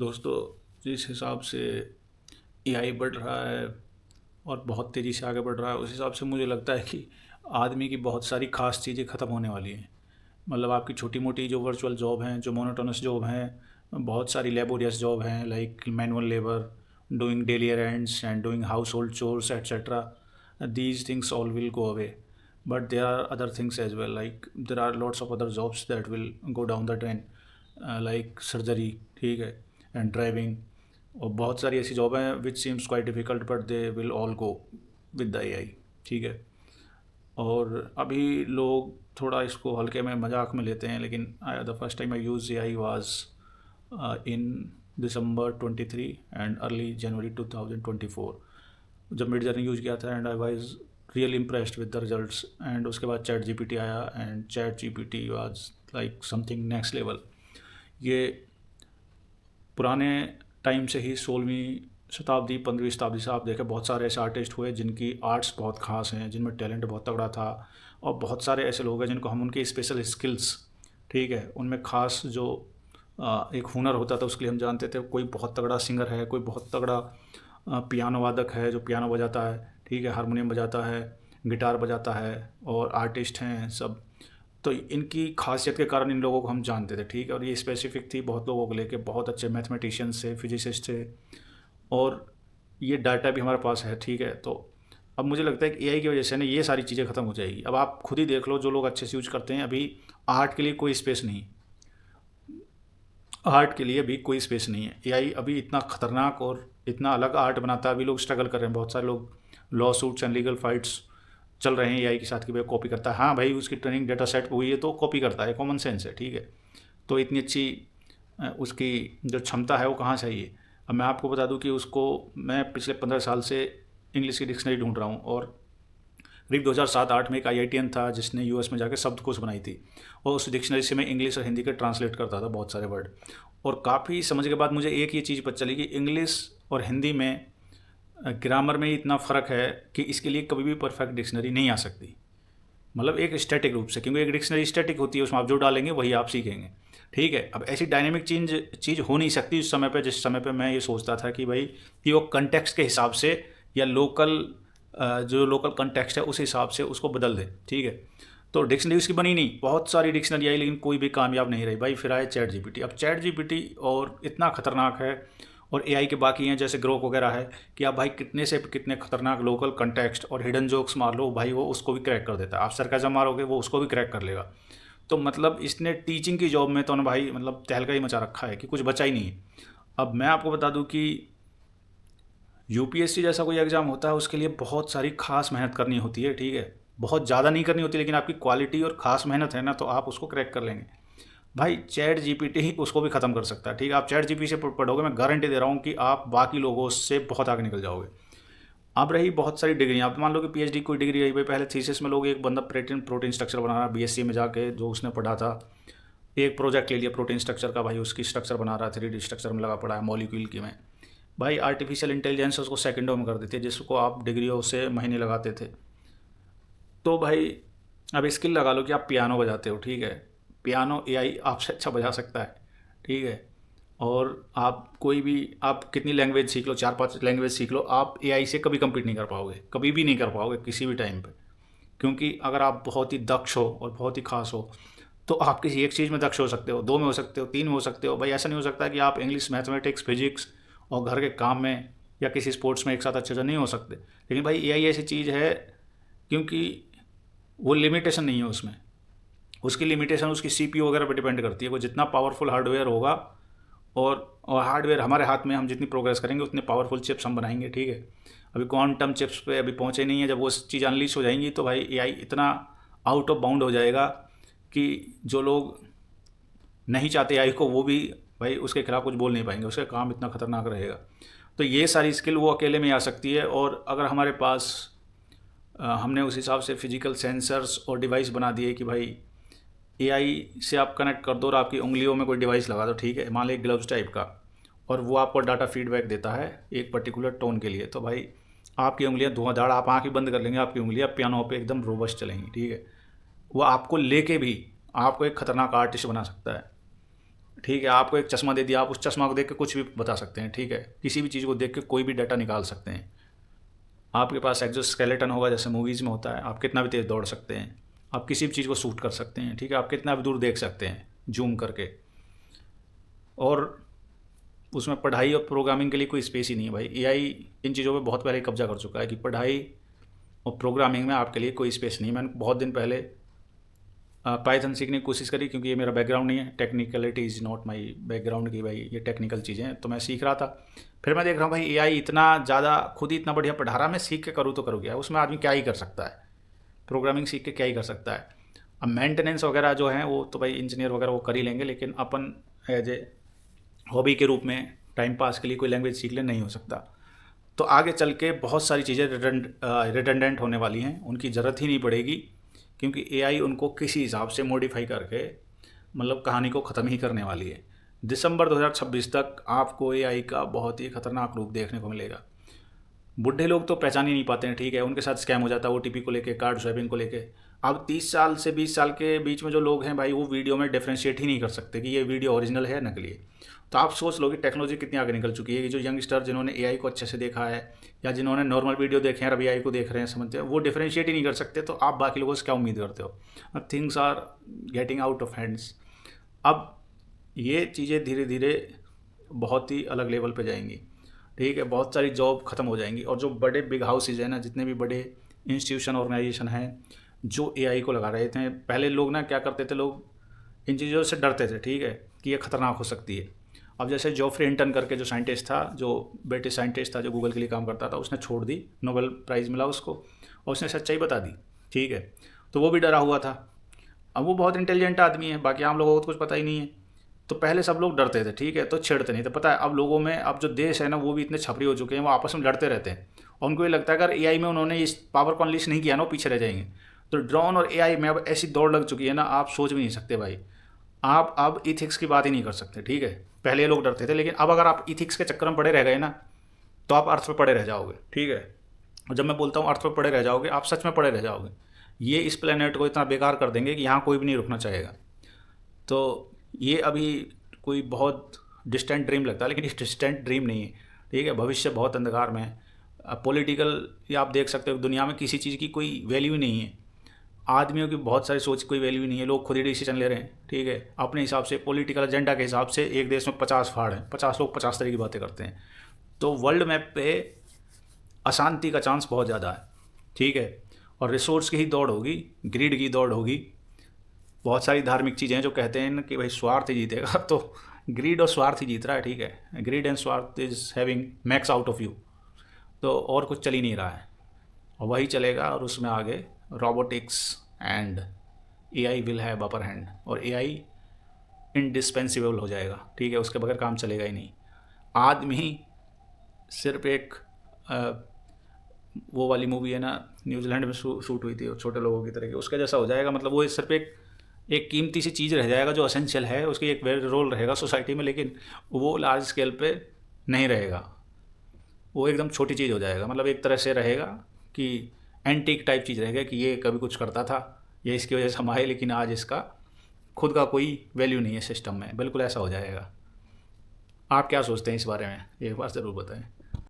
दोस्तों, जिस हिसाब से एआई बढ़ रहा है और बहुत तेज़ी से आगे बढ़ रहा है, उस हिसाब से मुझे लगता है कि आदमी की बहुत सारी ख़ास चीज़ें ख़त्म होने वाली हैं। मतलब आपकी छोटी मोटी जो वर्चुअल जॉब हैं, जो मोनोटोनस जॉब हैं, बहुत सारी लेबोरियस जॉब हैं, like manual labour, doing daily errands and doing house hold chores etcetera. These things all will go away, but there are other things as well, like there are lots of other jobs that will go down the drain, like surgery, ठीक है, and driving. और बहुत सारी ऐसी job हैं which seems quite difficult but they will all go with the AI. ठीक है. और अभी लोग थोड़ा इसको हल्के में मजाक में लेते हैं, लेकिन the first time I use AI was in December 23 and early January 2024, जब मिड जर्नी यूज़ किया था, and I was really impressed with the results. And उसके बाद चैट जीपीटी आया and chat GPT was like something next level. ये पुराने time से ही 16वीं शताब्दी 15वीं शताब्दी से आप देखें, बहुत सारे ऐसे आर्टिस्ट हुए जिनकी आर्ट्स बहुत ख़ास हैं, जिनमें टैलेंट बहुत तगड़ा था. और बहुत सारे ऐसे लोग हैं जिनको हम उनके स्पेशल स्किल्स, ठीक है, उनमें ख़ास जो एक हुनर होता था उसके लिए हम जानते थे. कोई बहुत तगड़ा सिंगर है, कोई बहुत तगड़ा पियानो वादक है जो पियानो बजाता है, ठीक है, हारमोनियम बजाता है, गिटार बजाता है, और आर्टिस्ट हैं सब. तो इनकी खासियत के कारण इन लोगों को हम जानते थे, ठीक है. और ये स्पेसिफिक थी बहुत लोगों को लेके, बहुत अच्छे मैथमेटिशियंस थे, फिजिसिस्ट थे, और ये डाटा भी हमारे पास है, ठीक है. तो अब मुझे लगता है कि एआई की वजह से ना ये सारी चीज़ें ख़त्म हो जाएगी. अब आप खुद ही देख लो, जो लोग अच्छे से यूज करते हैं, अभी आर्ट के लिए कोई स्पेस नहीं, आर्ट के लिए भी कोई स्पेस नहीं है. एआई अभी इतना ख़तरनाक और इतना अलग आर्ट बनाता है, अभी लोग स्ट्रगल कर रहे हैं. बहुत सारे लोग law suits and legal fights चल रहे हैं एआई के साथ कि भाई कॉपी करता है. हाँ भाई, उसकी ट्रेनिंग डेटा सेट हुई है तो कॉपी करता है, कॉमन सेंस है, ठीक है. तो इतनी अच्छी उसकी जो क्षमता है वो कहाँ से आई है. अब मैं आपको बता दूं कि उसको मैं पिछले 15 साल से इंग्लिश की डिक्शनरी ढूंढ रहा हूँ, और करीब 2007-8 में एक आईआईटीएन था जिसने यूएस में जाकर शब्दकोश बनाई थी, और उस डिक्शनरी से मैं इंग्लिश और हिंदी के ट्रांसलेट करता था बहुत सारे वर्ड. और काफ़ी समझ के बाद मुझे एक ये चीज़ पता चली कि इंग्लिश और हिंदी में ग्रामर में इतना फ़र्क है कि इसके लिए कभी भी परफेक्ट डिक्शनरी नहीं आ सकती. मतलब एक स्टैटिक रूप से, क्योंकि एक डिक्शनरी स्टैटिक होती है, उसमें आप जो डालेंगे वही आप सीखेंगे, ठीक है. अब ऐसी डायनेमिक चीज़ हो नहीं सकती उस समय पे, जिस समय पे मैं ये सोचता था कि भाई कि वो कंटेक्स्ट के हिसाब से या लोकल जो लोकल कंटेक्स्ट है उस हिसाब से उसको बदल दे, ठीक है. तो डिक्शनरी उसकी बनी नहीं, बहुत सारी डिक्शनरी आई लेकिन कोई भी कामयाब नहीं रही भाई. फिर आए चैट जीपीटी. अब चैट जीपीटी और इतना ख़तरनाक है, और एआई के बाकी हैं जैसे ग्रोक वगैरह है, कि आप भाई कितने से कितने खतरनाक लोकल कंटेक्स्ट और हिडन जोक्स मार लो भाई, वो उसको भी क्रैक कर देता है. आप सरकाज़म मारोगे वो उसको भी क्रैक कर लेगा. तो मतलब इसने टीचिंग की जॉब में तो ना भाई मतलब तहलका ही मचा रखा है कि कुछ बचा ही नहीं है. अब मैं आपको बता दूं कि यूपीएससी जैसा कोई एग्ज़ाम होता है उसके लिए बहुत सारी खास मेहनत करनी होती है, ठीक है. बहुत ज़्यादा नहीं करनी होती, लेकिन आपकी क्वालिटी और ख़ास मेहनत है ना, तो आप उसको क्रैक कर लेंगे. भाई चैट जीपीटी ही उसको भी ख़त्म कर सकता है, ठीक है. आप चैट जीपीटी से पढ़ोगे, मैं गारंटी दे रहा हूँ कि आप बाकी लोगों से बहुत आगे निकल जाओगे. अब रही बहुत सारी डिग्री, आप मान लो कि पीएचडी कोई डिग्री रही भाई, पहले थीसिस में लोग एक बंदा प्रोटीन स्ट्रक्चर बना रहा है बीएससी में जाके, जो उसने पढ़ा था, एक प्रोजेक्ट ले लिया प्रोटीन स्ट्रक्चर का, भाई उसकी स्ट्रक्चर बना रहा है, 3D स्ट्रक्चर में लगा पड़ा है मॉलिक्यूल की में. भाई आर्टिफिशियल इंटेलिजेंस उसको सेकंडों में कर देती है, जिसको आप डिग्रियों से महीने लगाते थे. तो भाई अब स्किल लगा लो कि आप पियानो बजाते हो, ठीक है. पियानो एआई आपसे अच्छा बजा सकता है, ठीक है. और आप कोई भी, आप कितनी लैंग्वेज सीख लो, 4-5 लैंग्वेज सीख लो, आप एआई से कभी कम्पीट नहीं कर पाओगे, कभी भी नहीं कर पाओगे किसी भी टाइम पे. क्योंकि अगर आप बहुत ही दक्ष हो और बहुत ही खास हो तो आप किसी एक चीज़ में दक्ष हो सकते हो, 2 में हो सकते हो, 3 में हो सकते हो. भाई ऐसा नहीं हो सकता कि आप इंग्लिश, मैथमेटिक्स, फिजिक्स और घर के काम में या किसी स्पोर्ट्स में एक साथ अच्छे से नहीं हो सकते. लेकिन भाई एआई ऐसी चीज़ है, क्योंकि वो लिमिटेशन नहीं है उसमें. उसकी लिमिटेशन उसकी सीपीयू वगैरह पे डिपेंड करती है. वो जितना पावरफुल हार्डवेयर होगा, और हार्डवेयर हमारे हाथ में, हम जितनी प्रोग्रेस करेंगे उतने पावरफुल चिप्स हम बनाएंगे, ठीक है. अभी क्वांटम चिप्स पे अभी पहुंचे नहीं है, जब वो चीज़ अनलीश हो जाएंगी तो भाई एआई इतना आउट ऑफ बाउंड हो जाएगा कि जो लोग नहीं चाहते एआई को, वो भी भाई उसके खिलाफ कुछ बोल नहीं पाएंगे, उसका काम इतना खतरनाक रहेगा. तो ये सारी स्किल वो अकेले में आ सकती है. और अगर हमारे पास हमने उस हिसाब से फिजिकल सेंसर्स और डिवाइस बना दिए कि भाई एआई से आप कनेक्ट कर दो और आपकी उंगलियों में कोई डिवाइस लगा दो, ठीक है, मान ली ग्लव्स टाइप का, और वो आपको डाटा फीडबैक देता है एक पर्टिकुलर टोन के लिए. तो भाई आपकी उंगलियां धुआंधार, आप आँख ही बंद कर लेंगे, आपकी उंगलियां पियानो पे एकदम रोबस्ट चलेंगी, ठीक है. वो आपको लेके भी आपको एक खतरनाक आर्टिस्ट बना सकता है, ठीक है, आपको एक चश्मा दे दिया, आप उस चश्मा को देख के कुछ भी बता सकते हैं, ठीक है, किसी भी चीज़ को देख के कोई भी डाटा निकाल सकते हैं। आपके पास एक्सोस्केलेटन होगा जैसे मूवीज़ में होता है, आप कितना भी तेज़ दौड़ सकते हैं, आप किसी भी चीज़ को शूट कर सकते हैं, ठीक है, आप कितना भी दूर देख सकते हैं जूम करके। और उसमें पढ़ाई और प्रोग्रामिंग के लिए कोई स्पेस ही नहीं है भाई। एआई इन चीज़ों पे बहुत पहले कब्जा कर चुका है कि पढ़ाई और प्रोग्रामिंग में आपके लिए कोई स्पेस नहीं है। मैंने बहुत दिन पहले पाइथन सीखने की कोशिश करी, क्योंकि ये मेरा बैकग्राउंड नहीं है, technicality is not my background की भाई, ये टेक्निकल चीज़ें हैं, तो मैं सीख रहा था। फिर मैं देख रहा हूँ भाई एआई इतना ज़्यादा खुद ही इतना बढ़िया पढ़ा रहा, मैं सीख के करूँ तो करूँ क्या, उसमें आदमी क्या ही कर सकता है, प्रोग्रामिंग सीख के क्या ही कर सकता है। अब मेंटेनेंस वगैरह जो है वो तो भाई इंजीनियर वगैरह वो कर ही लेंगे, लेकिन अपन एज ए हॉबी के रूप में टाइम पास के लिए कोई लैंग्वेज सीख ले नहीं हो सकता। तो आगे चल के बहुत सारी चीज़ें रिडंडेंट होने वाली हैं, उनकी ज़रूरत ही नहीं पड़ेगी, क्योंकि एआई उनको किसी हिसाब से मॉडिफाई करके मतलब कहानी को ख़त्म ही करने वाली है। दिसंबर 2026 तक आपको एआई का बहुत ही खतरनाक रूप देखने को मिलेगा। बुढ़े लोग तो पहचान ही नहीं पाते हैं, ठीक है, उनके साथ स्कैम हो जाता है ओटीपी को लेके, कार्ड स्वैपिंग को लेके। अब 30 साल से 20 साल के बीच में जो लोग हैं भाई, वो वीडियो में डिफ्रेंशिएट ही नहीं कर सकते कि ये वीडियो ओरिजिनल है नकली है। तो आप सोच लो कि टेक्नोलॉजी कितनी आगे निकल चुकी है कि जो यंगस्टर जिन्होंने एआई को अच्छे से देखा है या जिन्होंने नॉर्मल वीडियो देखे हैं और अभी एआई को देख रहे हैं, समझते हैं, वो डिफ्रेंशिएट ही नहीं कर सकते। तो आप बाकी लोगों से क्या उम्मीद करते हो। Things are getting out of hands. अब ये चीज़ें धीरे धीरे बहुत ही अलग लेवल पे जाएंगी, ठीक है, बहुत सारी जॉब ख़त्म हो जाएंगी। और जो बड़े बिग हाउसेज हैं ना, जितने भी बड़े इंस्टीट्यूशन ऑर्गेनाइजेशन हैं जो एआई को लगा रहे थे, पहले लोग ना क्या करते थे, लोग इन चीज़ों से डरते थे, ठीक है, कि ये ख़तरनाक हो सकती है। अब जैसे जॉफ्रे हिंटन करके जो साइंटिस्ट था, जो ब्रिटिश साइंटिस्ट था, जो गूगल के लिए काम करता था, उसने छोड़ दी, नोबेल प्राइज़ मिला उसको, और उसने सच्चाई बता दी, ठीक है। तो वो भी डरा हुआ था। अब वो बहुत इंटेलिजेंट आदमी है, बाकी आम लोगों को तो कुछ पता ही नहीं है। तो पहले सब लोग डरते थे, ठीक है, तो छेड़ते नहीं थे। पता है अब लोगों में, अब जो देश है ना, वो भी इतने छपरी हो चुके हैं, वो आपस में लड़ते रहते हैं, और उनको ये लगता है अगर एआई में उन्होंने इस पावर को अनलीश नहीं किया ना, वो पीछे रह जाएंगे। तो ड्रोन और एआई में अब ऐसी दौड़ लग चुकी है ना, आप सोच भी नहीं सकते भाई। आप अब इथिक्स की बात ही नहीं कर सकते, ठीक है। पहले लोग डरते थे, लेकिन अब अगर आप इथिक्स के चक्कर में पड़े रह गए ना, तो आप अर्थ पे पड़े रह जाओगे, ठीक है। और जब मैं बोलता हूँ अर्थ पे पड़े रह जाओगे, आप सच में पड़े रह जाओगे। ये इस प्लेनेट को इतना बेकार कर देंगे कि यहाँ कोई भी नहीं रुकना चाहेगा। तो ये अभी कोई बहुत डिस्टेंट ड्रीम लगता है, लेकिन ये डिस्टेंट ड्रीम नहीं है, ठीक है। भविष्य बहुत अंधकार में है। पॉलिटिकल ये आप देख सकते हो, दुनिया में किसी चीज़ की कोई वैल्यू नहीं है, आदमियों की बहुत सारी सोच की कोई वैल्यू नहीं है, लोग खुद ही डिसीजन ले रहे हैं, ठीक है, अपने हिसाब से, पॉलिटिकल एजेंडा के हिसाब से। एक देश में 50 फाड़ हैं, 50 लोग 50 तरह की बातें करते हैं। तो वर्ल्ड मैप पे अशांति का चांस बहुत ज़्यादा है, ठीक है। और रिसोर्स की ही दौड़ होगी, ग्रीड की दौड़ होगी। बहुत सारी धार्मिक चीज़ें हैं जो कहते हैं कि भाई स्वार्थ ही जीतेगा, तो ग्रीड और स्वार्थ ही जीत रहा है, ठीक है। ग्रीड एंड स्वार्थ is having max out of you. तो और कुछ चल ही नहीं रहा है, और वही चलेगा। और उसमें आगे robotics and AI will have upper hand, और एआई इंडिस्पेंसिबल हो जाएगा, ठीक है, उसके बगैर काम चलेगा ही नहीं। आदमी सिर्फ एक वो वाली मूवी है ना, न्यूजीलैंड में शूट हुई थी, छोटे लोगों की तरह की, उसका जैसा हो जाएगा। मतलब वो सिर्फ एक कीमती सी चीज़ रह जाएगा जो असेंशियल है, उसकी एक रोल रहेगा सोसाइटी में, लेकिन वो लार्ज स्केल पे नहीं रहेगा, वो एकदम छोटी चीज़ हो जाएगा। मतलब एक तरह से रहेगा कि एंटीक टाइप चीज़ रहेगा कि ये कभी कुछ करता था, ये इसकी वजह से हम आए, लेकिन आज इसका खुद का कोई वैल्यू नहीं है सिस्टम में, बिल्कुल ऐसा हो जाएगा। आप क्या सोचते हैं इस बारे में, एक बार ज़रूर बताएं।